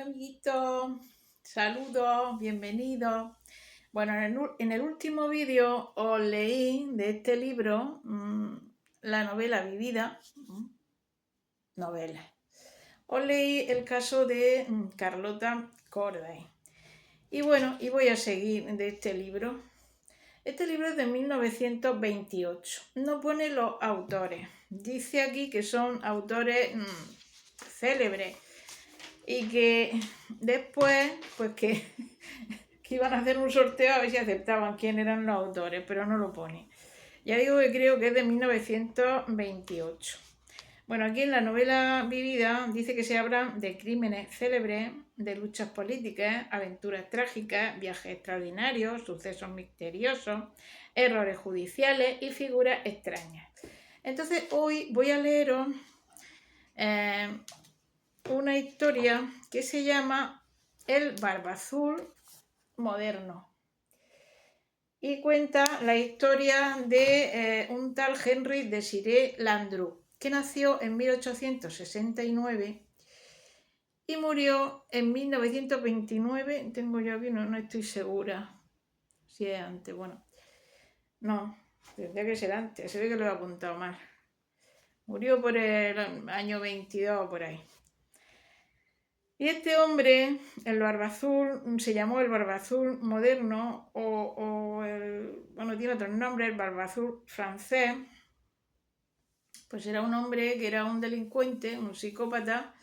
Hola amiguitos, saludos, bienvenidos. Bueno, en el último vídeo os leí de este libro la novela Vivida, novela. Os leí el caso de Carlota Corday. Y bueno, y voy a seguir de este libro. Este libro es de 1928. No pone los autores. Dice aquí que son autores célebres y que después, pues que iban a hacer un sorteo a ver si aceptaban quién eran los autores, pero no lo pone. Ya digo que creo que es de 1928. Bueno, aquí en la novela Vivida dice que se habla de crímenes célebres, de luchas políticas, aventuras trágicas, viajes extraordinarios, sucesos misteriosos, errores judiciales y figuras extrañas. Entonces hoy voy a leeros una historia que se llama El Barbazul Moderno y cuenta la historia de un tal Henry Desiré Landru, que nació en 1869 y murió en 1929. Tengo yo aquí, no estoy segura si es antes, bueno, no, tendría que ser antes, se ve que lo he apuntado mal. Murió por el año 22 por ahí. Y este hombre, el Barbazul, se llamó el Barbazul moderno bueno, tiene otro nombre, el Barbazul francés. Pues era un hombre que era un delincuente, un psicópata,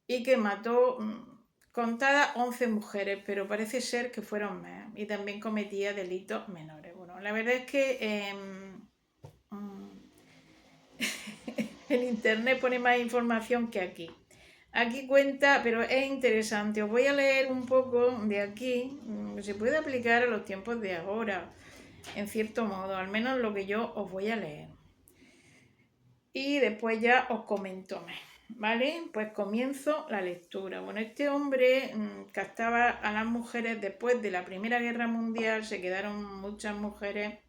y que mató contadas 11 mujeres, pero parece ser que fueron más, y también cometía delitos menores. Bueno, la verdad es que en internet pone más información que aquí. Aquí cuenta, pero es interesante. Os voy a leer un poco de aquí. Se puede aplicar a los tiempos de ahora, en cierto modo, al menos lo que yo os voy a leer. Y después ya os comento más, ¿vale? Pues comienzo la lectura. Bueno, este hombre captaba a las mujeres después de la Primera Guerra Mundial, se quedaron muchas mujeres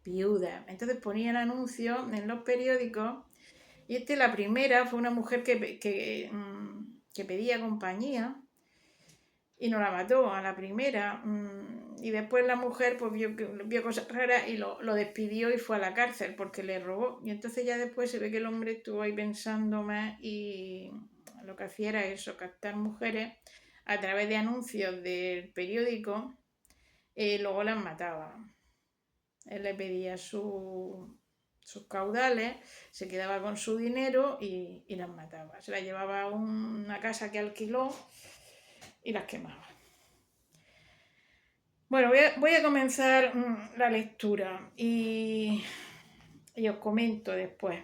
viudas. Entonces ponían anuncios en los periódicos. Y la primera fue una mujer que pedía compañía y no la mató a la primera. Y después la mujer pues vio cosas raras y lo despidió y fue a la cárcel porque le robó. Y entonces ya después se ve que el hombre estuvo ahí pensando más y lo que hacía era eso, captar mujeres a través de anuncios del periódico y luego las mataba. Él le pedía sus caudales, se quedaba con su dinero y las mataba. Se las llevaba a una casa que alquiló y las quemaba. Bueno, voy a comenzar la lectura y os comento después.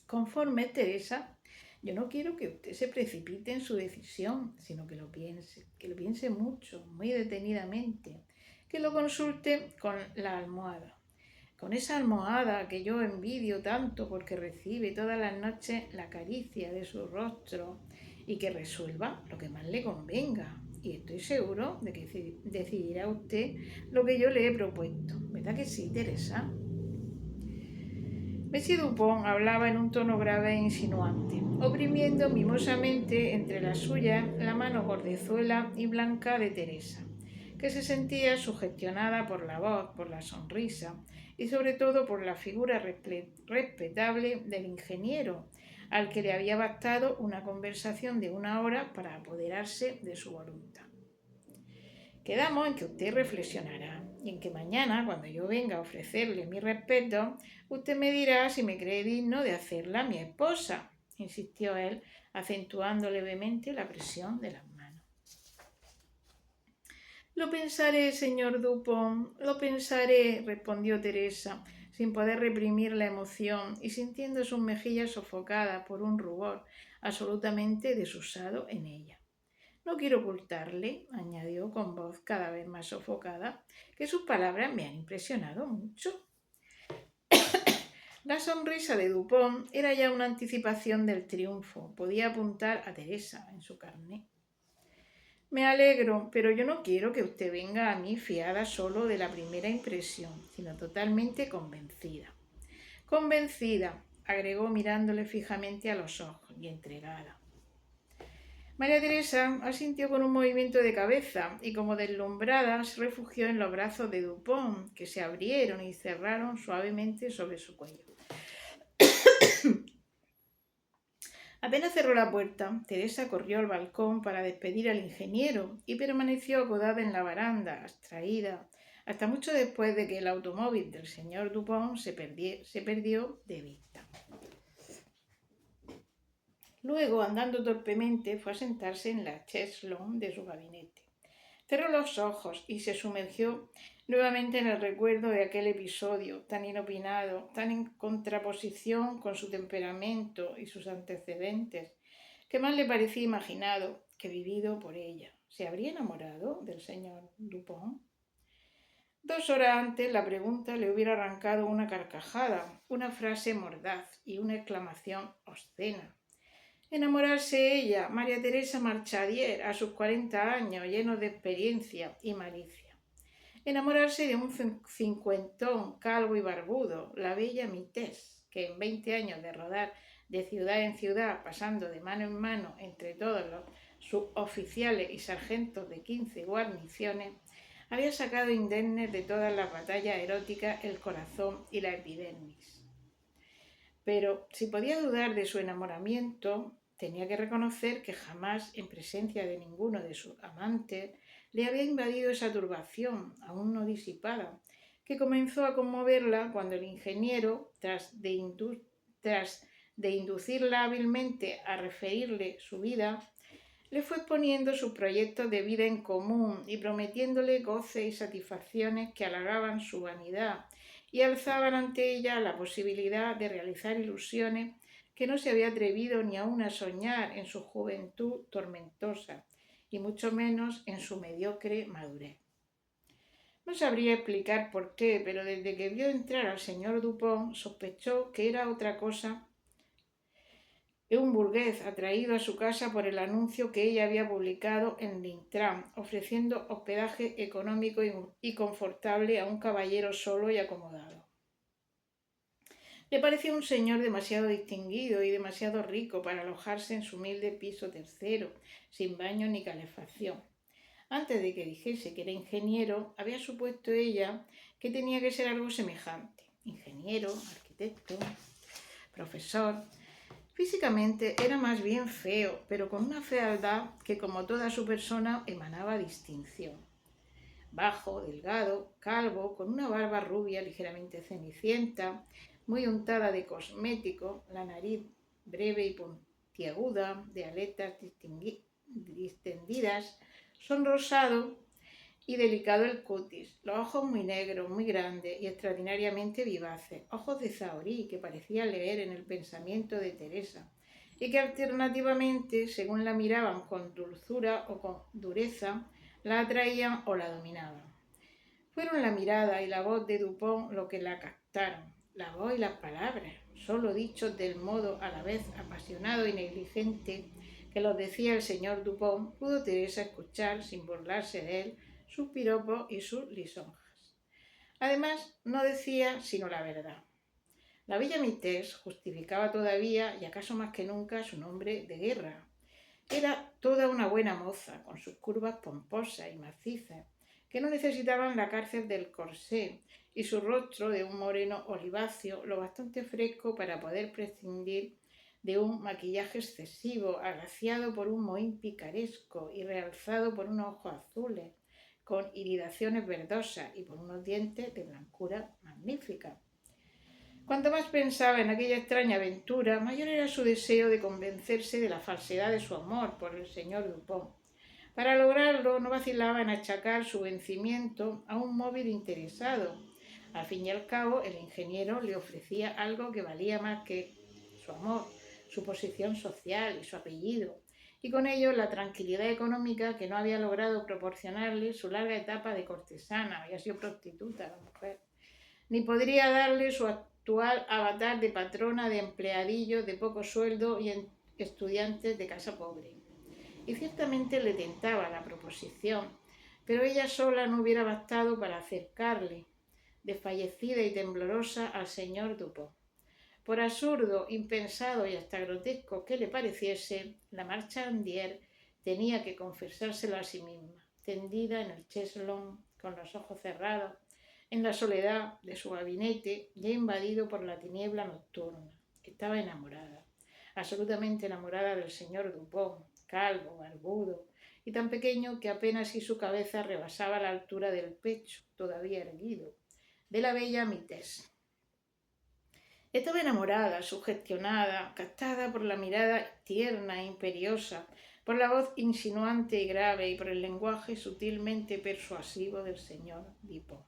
Conforme Teresa, yo no quiero que usted se precipite en su decisión, sino que lo piense mucho, muy detenidamente, que lo consulte con la almohada. Con esa almohada que yo envidio tanto porque recibe todas las noches la caricia de su rostro y que resuelva lo que más le convenga. Y estoy seguro de que decidirá usted lo que yo le he propuesto. ¿Verdad que sí, Teresa? Bessie Dupont hablaba en un tono grave e insinuante, oprimiendo mimosamente entre las suyas la mano gordezuela y blanca de Teresa, que se sentía sugestionada por la voz, por la sonrisa y sobre todo por la figura respetable del ingeniero, al que le había bastado una conversación de 1 hora para apoderarse de su voluntad. Quedamos en que usted reflexionará y en que mañana, cuando yo venga a ofrecerle mi respeto, usted me dirá si me cree digno de hacerla mi esposa, insistió él, acentuando levemente la presión de las manos. Lo pensaré, señor Dupont, lo pensaré, respondió Teresa, sin poder reprimir la emoción y sintiendo sus mejillas sofocadas por un rubor absolutamente desusado en ella. No quiero ocultarle, añadió con voz cada vez más sofocada, que sus palabras me han impresionado mucho. La sonrisa de Dupont era ya una anticipación del triunfo. Podía apuntar a Teresa en su carné. Me alegro, pero yo no quiero que usted venga a mí fiada solo de la primera impresión, sino totalmente convencida. Convencida, agregó mirándole fijamente a los ojos, y entregada. María Teresa asintió con un movimiento de cabeza y, como deslumbrada, se refugió en los brazos de Dupont, que se abrieron y cerraron suavemente sobre su cuello. Apenas cerró la puerta, Teresa corrió al balcón para despedir al ingeniero y permaneció acodada en la baranda, abstraída, hasta mucho después de que el automóvil del señor Dupont se perdió de vista. Luego, andando torpemente, fue a sentarse en la chaise-longue de su gabinete. Cerró los ojos y se sumergió nuevamente en el recuerdo de aquel episodio tan inopinado, tan en contraposición con su temperamento y sus antecedentes, que más le parecía imaginado que vivido por ella. ¿Se habría enamorado del señor Dupont? 2 horas antes la pregunta le hubiera arrancado una carcajada, una frase mordaz y una exclamación obscena. Enamorarse ella, María Teresa Marchadier, a sus 40 años, llenos de experiencia y malicia. Enamorarse de un cincuentón, calvo y barbudo, la bella Mités, que en 20 años de rodar de ciudad en ciudad, pasando de mano en mano entre todos los suboficiales y sargentos de 15 guarniciones, había sacado indemnes de todas las batallas eróticas el corazón y la epidermis. Pero si podía dudar de su enamoramiento, tenía que reconocer que jamás, en presencia de ninguno de sus amantes, le había invadido esa turbación, aún no disipada, que comenzó a conmoverla cuando el ingeniero, tras de inducirla hábilmente a referirle su vida, le fue exponiendo sus proyectos de vida en común y prometiéndole goces y satisfacciones que halagaban su vanidad y alzaban ante ella la posibilidad de realizar ilusiones que no se había atrevido ni aún a soñar en su juventud tormentosa, y mucho menos en su mediocre madurez. No sabría explicar por qué, pero desde que vio entrar al señor Dupont sospechó que era otra cosa que un burgués atraído a su casa por el anuncio que ella había publicado en L'Intran, ofreciendo hospedaje económico y confortable a un caballero solo y acomodado. Le parecía un señor demasiado distinguido y demasiado rico para alojarse en su humilde piso tercero, sin baño ni calefacción. Antes de que dijese que era ingeniero, había supuesto ella que tenía que ser algo semejante. Ingeniero, arquitecto, profesor. Físicamente era más bien feo, pero con una fealdad que, como toda su persona, emanaba distinción. Bajo, delgado, calvo, con una barba rubia ligeramente cenicienta, muy untada de cosmético, la nariz breve y puntiaguda, de aletas distendidas, sonrosado y delicado el cutis, los ojos muy negros, muy grandes y extraordinariamente vivaces, ojos de zahorí que parecía leer en el pensamiento de Teresa, y que alternativamente, según la miraban con dulzura o con dureza, la atraían o la dominaban. Fueron la mirada y la voz de Dupont lo que la captaron, la voz y las palabras, solo dichos del modo a la vez apasionado y negligente que los decía el señor Dupont, pudo Teresa escuchar, sin burlarse de él, sus piropos y sus lisonjas. Además, no decía sino la verdad. La bella Mités justificaba todavía, y acaso más que nunca, su nombre de guerra. Era toda una buena moza, con sus curvas pomposas y macizas, que no necesitaban la cárcel del corsé, y su rostro de un moreno oliváceo lo bastante fresco para poder prescindir de un maquillaje excesivo, agraciado por un mohín picaresco y realzado por unos ojos azules, con iridaciones verdosas y por unos dientes de blancura magnífica. Cuanto más pensaba en aquella extraña aventura, mayor era su deseo de convencerse de la falsedad de su amor por el señor Dupont. Para lograrlo, no vacilaba en achacar su vencimiento a un móvil interesado. Al fin y al cabo, el ingeniero le ofrecía algo que valía más que su amor, su posición social y su apellido, y con ello la tranquilidad económica que no había logrado proporcionarle su larga etapa de cortesana, había sido prostituta la mujer, ni podría darle su actual avatar de patrona de empleadillos de poco sueldo y estudiantes de casa pobre. Y ciertamente le tentaba la proposición, pero ella sola no hubiera bastado para acercarle, desfallecida y temblorosa, al señor Dupont. Por absurdo, impensado y hasta grotesco que le pareciese, la Marchandier tenía que confesárselo a sí misma, tendida en el cheslón, con los ojos cerrados, en la soledad de su gabinete, ya invadido por la tiniebla nocturna. Estaba enamorada, absolutamente enamorada del señor Dupont, calvo, barbudo, y tan pequeño que apenas si su cabeza rebasaba la altura del pecho, todavía erguido, de la bella Mites. Estaba enamorada, sugestionada, captada por la mirada tierna e imperiosa, por la voz insinuante y grave y por el lenguaje sutilmente persuasivo del señor Dupont.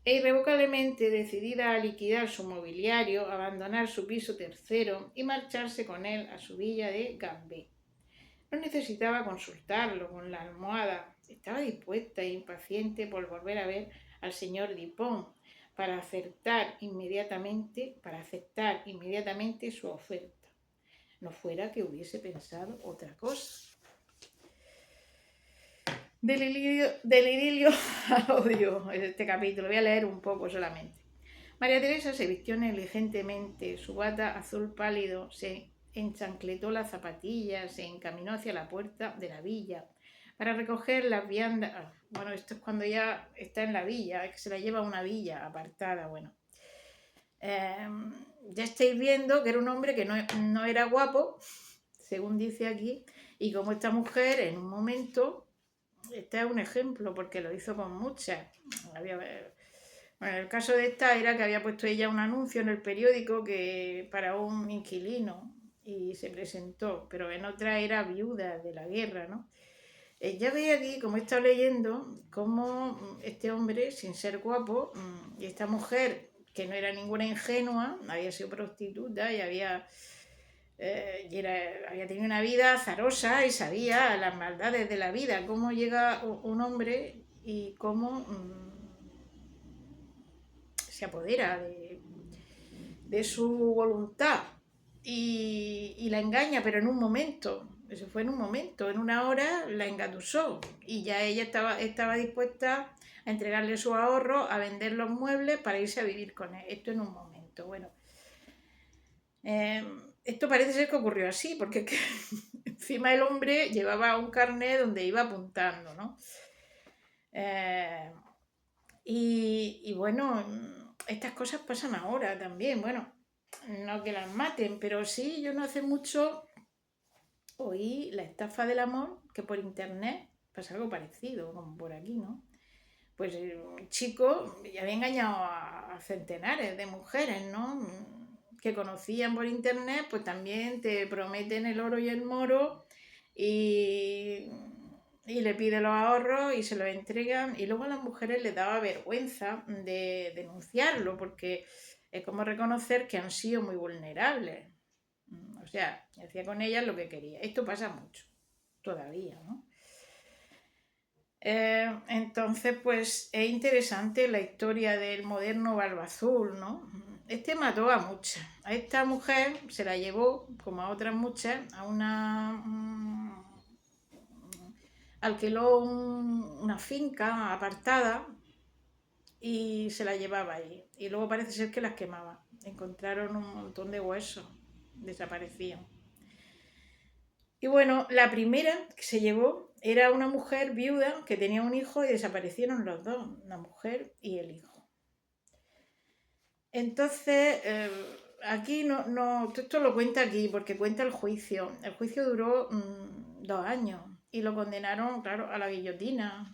E irrevocablemente decidida a liquidar su mobiliario, abandonar su piso tercero y marcharse con él a su villa de Gambé. No necesitaba consultarlo con la almohada. Estaba dispuesta e impaciente por volver a ver al señor Dupont para aceptar inmediatamente su oferta. No fuera que hubiese pensado otra cosa. Del idilio al odio, este capítulo. Voy a leer un poco solamente. María Teresa se vistió negligentemente, su bata azul pálido, se enchancletó las zapatillas, se encaminó hacia la puerta de la villa para recoger las viandas. Bueno, esto es cuando ya está en la villa, es que se la lleva a una villa apartada, bueno. Ya estáis viendo que era un hombre que no era guapo, según dice aquí, y como esta mujer en un momento, este es un ejemplo porque lo hizo con muchas. Bueno, el caso de esta era que había puesto ella un anuncio en el periódico para un inquilino y se presentó, pero en otra era viuda de la guerra, ¿no? Ya veía aquí, como he estado leyendo, cómo este hombre, sin ser guapo, y esta mujer, que no era ninguna ingenua, había sido prostituta y había tenido una vida azarosa y sabía las maldades de la vida, cómo llega un hombre y cómo se apodera de su voluntad y la engaña, pero en un momento. Eso fue en un momento, en una hora la engatusó y ya ella estaba dispuesta a entregarle su ahorro, a vender los muebles para irse a vivir con él. Esto en un momento. Bueno, esto parece ser que ocurrió así, porque encima el hombre llevaba un carnet donde iba apuntando, ¿no? Y bueno, estas cosas pasan ahora también. Bueno, no que las maten, pero sí, yo no hace mucho oí la estafa del amor, que por internet pasa algo parecido, como por aquí, ¿no? Pues un chico ya había engañado a centenares de mujeres, ¿no? Que conocían por internet, pues también te prometen el oro y el moro y le piden los ahorros y se los entregan y luego a las mujeres les daba vergüenza de denunciarlo porque es como reconocer que han sido muy vulnerables. O sea, hacía con ellas lo que quería. Esto pasa mucho, todavía, ¿no? Entonces, pues es interesante la historia del moderno Barba Azul, ¿no? Este mató a muchas. A esta mujer se la llevó, como a otras muchas, a alquiló una finca apartada y se la llevaba allí. Y luego parece ser que las quemaba. Encontraron un montón de huesos, desaparecían. Y bueno, la primera que se llevó era una mujer viuda que tenía un hijo y desaparecieron los dos, la mujer y el hijo. Entonces, aquí esto lo cuenta aquí porque cuenta el juicio. El juicio duró 2 años y lo condenaron, claro, a la guillotina,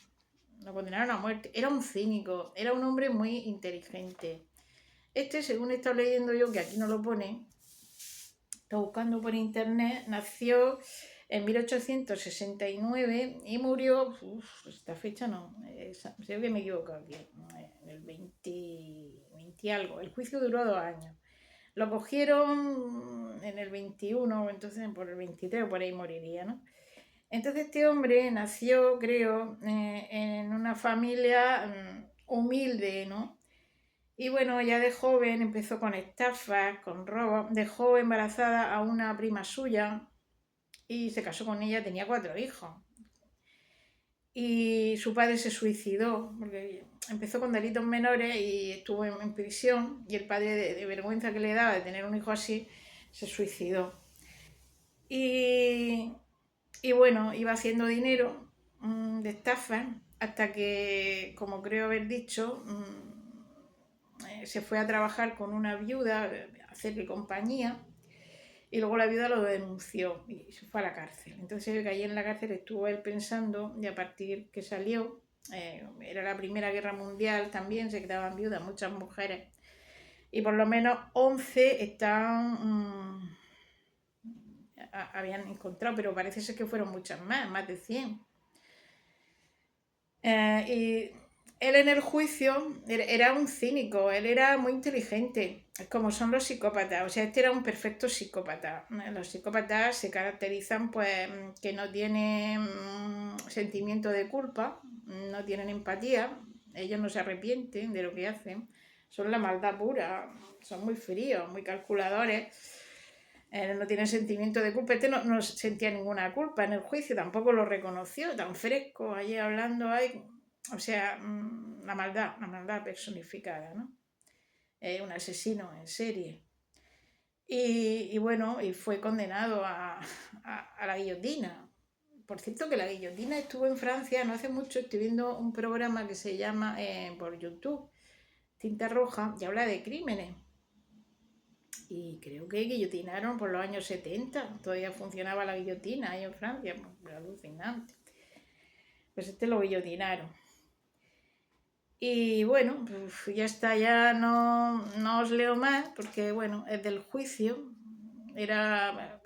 lo condenaron a muerte. Era un cínico, era un hombre muy inteligente. Según he estado leyendo yo, que aquí no lo pone, estoy buscando por internet, nació en 1869 y murió, esta fecha no, creo que me equivoco aquí, en el 20 algo. El juicio duró 2 años. Lo cogieron en el 21, entonces por el 23 por ahí moriría, ¿no? Entonces este hombre nació, creo, en una familia humilde, ¿no? Y bueno, ya de joven empezó con estafas, con robos. Dejó embarazada a una prima suya y se casó con ella, tenía 4 hijos. Y su padre se suicidó, porque empezó con delitos menores y estuvo en prisión. Y el padre, de vergüenza que le daba de tener un hijo así, se suicidó. Y Y bueno, iba haciendo dinero de estafa hasta que, como creo haber dicho, se fue a trabajar con una viuda, a hacerle compañía, y luego la viuda lo denunció y se fue a la cárcel. Entonces allí en la cárcel estuvo él pensando, y a partir que salió, era la Primera Guerra Mundial también, se quedaban viudas muchas mujeres, y por lo menos 11 habían encontrado, pero parece ser que fueron muchas más de 100. Y él en el juicio era un cínico, él era muy inteligente, como son los psicópatas. O sea, este era un perfecto psicópata. Los psicópatas se caracterizan pues que no tienen sentimiento de culpa, no tienen empatía, ellos no se arrepienten de lo que hacen, son la maldad pura, son muy fríos, muy calculadores. No tiene sentimiento de culpa. Este no sentía ninguna culpa en el juicio, tampoco lo reconoció, tan fresco, allí hablando, o sea, la maldad personificada, ¿no? Un asesino en serie. Y bueno, y fue condenado a la guillotina. Por cierto, que la guillotina estuvo en Francia no hace mucho, estoy viendo un programa que se llama por YouTube, Tinta Roja, y habla de crímenes. Y creo que guillotinaron por los años 70, todavía funcionaba la guillotina ahí en Francia, pues, alucinante. Pues este lo guillotinaron. Y bueno, pues ya está, ya no os leo más, porque bueno, es del juicio,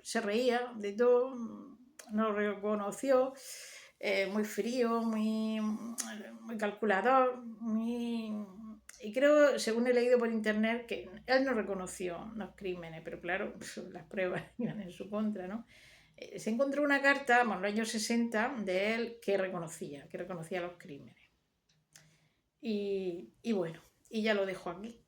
se reía de todo, no lo reconoció, muy frío, muy calculador, y creo, según he leído por internet, que él no reconoció los crímenes, pero claro, las pruebas iban en su contra, ¿no? Se encontró una carta, en los años 60, de él que reconocía los crímenes. Y bueno, y ya lo dejo aquí.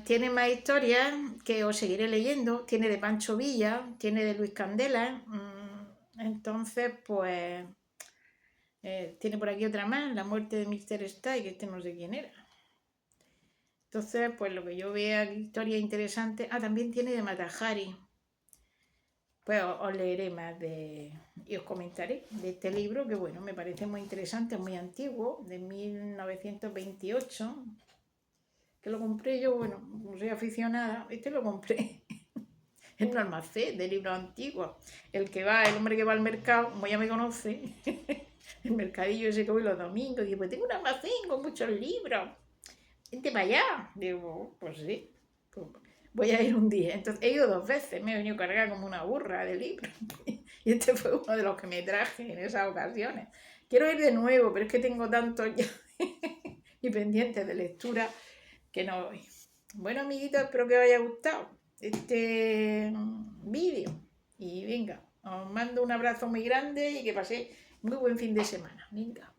Tiene más historias que os seguiré leyendo. Tiene de Pancho Villa, tiene de Luis Candela. Entonces, pues, tiene por aquí otra más, La muerte de Mr. Style, que este no sé quién era. Entonces, pues lo que yo veo aquí, historia interesante. También tiene de Mata Hari. Pues os leeré más y os comentaré de este libro, que bueno, me parece muy interesante, muy antiguo, de 1928, que lo compré yo, bueno, no soy aficionada, lo compré en un almacén de libros antiguos. El hombre que va al mercado, como ya me conoce, el mercadillo ese que voy los domingos, digo, pues tengo un almacén con muchos libros, vente para allá. Digo, pues sí, pues voy a ir un día. Entonces he ido 2 veces, me he venido cargada como una burra de libros. Y este fue uno de los que me traje en esas ocasiones. Quiero ir de nuevo, pero es que tengo tantos ya y pendientes de lectura que no voy. Bueno, amiguitos, espero que os haya gustado este vídeo. Y venga, os mando un abrazo muy grande y que paséis muy buen fin de semana. Venga.